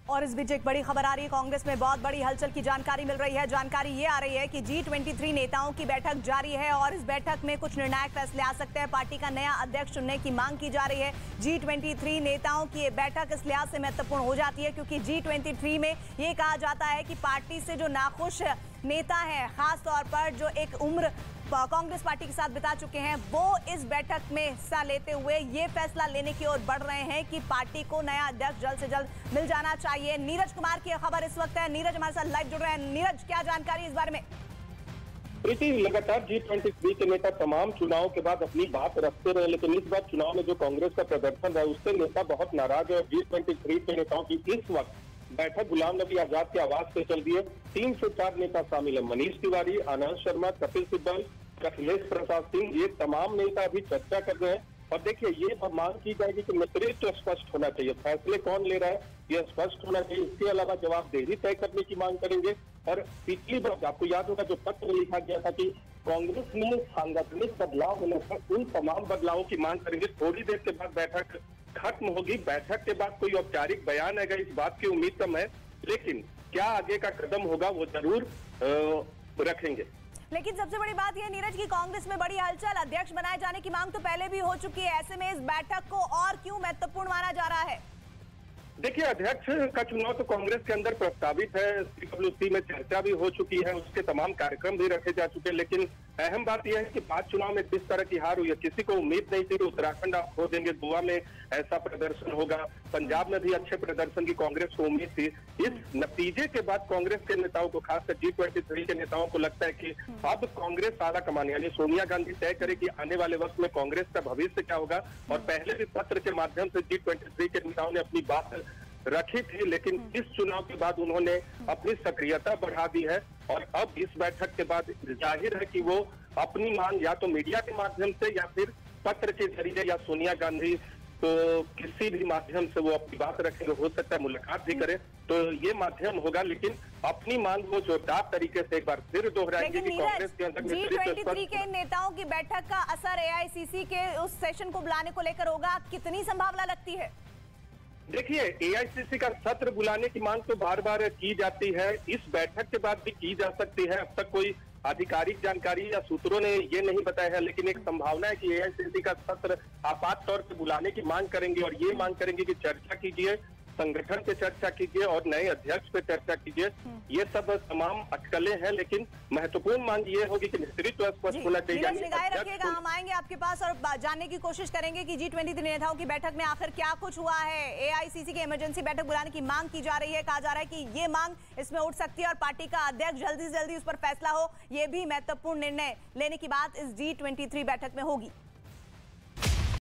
और इस बीच एक बड़ी खबर आ रही है, कांग्रेस में बहुत बड़ी हलचल की जानकारी मिल रही है। जानकारी ये आ रही है कि G23 नेताओं की बैठक जारी है और इस बैठक में कुछ निर्णायक फैसले आ सकते हैं। पार्टी का नया अध्यक्ष चुनने की मांग की जा रही है। G23 नेताओं की ये बैठक इस लिहाज से महत्वपूर्ण हो जाती है क्योंकि G23 में ये कहा जाता है कि पार्टी से जो नाखुश नेता हैं, खास तौर पर जो एक उम्र कांग्रेस पार्टी के साथ बिता चुके हैं, वो इस बैठक में हिस्सा लेते हुए ये फैसला लेने की ओर बढ़ रहे हैं कि पार्टी को नया अध्यक्ष जल्द से जल्द मिल जाना चाहिए। नीरज कुमार की खबर इस वक्त है। नीरज हमारे साथ लाइव जुड़ रहे हैं। नीरज, क्या जानकारी इस बारे में? प्रीति, लगातार G23 के नेता तमाम चुनाव के बाद अपनी बात रखते रहे, लेकिन इस बार चुनाव में जो कांग्रेस का प्रदर्शन रहा उससे नेता बहुत नाराज है। G23 के नेताओं की इस वक्त बैठक गुलाम नबी आजाद के आवाज से चल रही है। 3 से 4 नेता शामिल है। मनीष तिवारी, आनंद शर्मा, कपिल सिब्बल, अखिलेश प्रसाद सिंह, ये तमाम नेता अभी चर्चा कर रहे हैं। और देखिए, ये मांग की जाएगी कि नेतृत्व स्पष्ट होना चाहिए, फैसले कौन ले रहा है ये स्पष्ट होना चाहिए। इसके अलावा जवाबदेही तय करने की मांग करेंगे। और पिछली बार आपको याद होगा जो पत्र लिखा गया था कि कांग्रेस में सांगठनिक बदलाव होने पर उन तमाम बदलावों की मांग करेंगे। थोड़ी देर के बाद बैठक खत्म होगी। बैठक के बाद कोई औपचारिक बयान आएगा, इस बात की उम्मीद कम है, लेकिन क्या आगे का कदम होगा वो जरूर रखेंगे। लेकिन सबसे बड़ी बात यह नीरज की कांग्रेस में बड़ी हलचल, अध्यक्ष बनाए जाने की मांग तो पहले भी हो चुकी है। ऐसे में इस बैठक को और क्यों महत्वपूर्ण माना जा रहा है? देखिए, अध्यक्ष का चुनाव तो कांग्रेस के अंदर प्रस्तावित है। CWC में चर्चा भी हो चुकी है, उसके तमाम कार्यक्रम भी रखे जा चुके हैं। लेकिन अहम बात यह है कि 5 चुनाव में किस तरह की हार हुई है, किसी को उम्मीद नहीं थी कि उत्तराखंड आप खो देंगे, गोवा में ऐसा प्रदर्शन होगा, पंजाब में भी अच्छे प्रदर्शन की कांग्रेस को उम्मीद थी। इस नतीजे के बाद कांग्रेस के नेताओं को, खासकर G23 के नेताओं को लगता है कि अब कांग्रेस आला कमाने, यानी सोनिया गांधी तय करे कि आने वाले वक्त में कांग्रेस का भविष्य क्या होगा। और पहले भी पत्र के माध्यम से G23 के नेताओं ने अपनी बात रखी थी, लेकिन इस चुनाव के बाद उन्होंने अपनी सक्रियता बढ़ा दी है। और अब इस बैठक के बाद जाहिर है कि वो अपनी मांग या तो मीडिया के माध्यम से या फिर पत्र के जरिए या सोनिया गांधी तो किसी भी माध्यम से वो अपनी बात रखेंगे। हो सकता है मुलाकात भी करे, तो ये माध्यम होगा, लेकिन अपनी मांग को जोरदार तरीके से एक बार फिर दोहराएंगे कि कांग्रेस के अंदर G23 के नेताओं की बैठक का असर AICC के उस सेशन को बुलाने को लेकर होगा, कितनी संभावना लगती है? देखिए, AICC का सत्र बुलाने की मांग तो बार बार की जाती है, इस बैठक के बाद भी की जा सकती है। अब तक कोई आधिकारिक जानकारी या सूत्रों ने ये नहीं बताया है, लेकिन एक संभावना है कि AICC का सत्र आपात तौर पर बुलाने की मांग करेंगे और ये मांग करेंगे कि चर्चा कीजिए, संगठन पे चर्चा कीजिए और नए अध्यक्ष पे चर्चा कीजिए। ये सब तमाम अटकलें हैं, लेकिन महत्वपूर्ण मांग ये होगी कि नेतृत्व स्पष्ट होना चाहिए। निगाह रखिएगा, हम आएंगे आपके पास और जानने की कोशिश करेंगे कि G23 नेताओं की बैठक में आखिर क्या कुछ हुआ है। AICC की इमरजेंसी बैठक बुलाने की मांग की जा रही है, कहा जा रहा है कि ये मांग इसमें उठ सकती है और पार्टी का अध्यक्ष जल्दी से जल्दी उस पर फैसला हो, ये भी महत्वपूर्ण निर्णय लेने की बात इस G23 बैठक में होगी।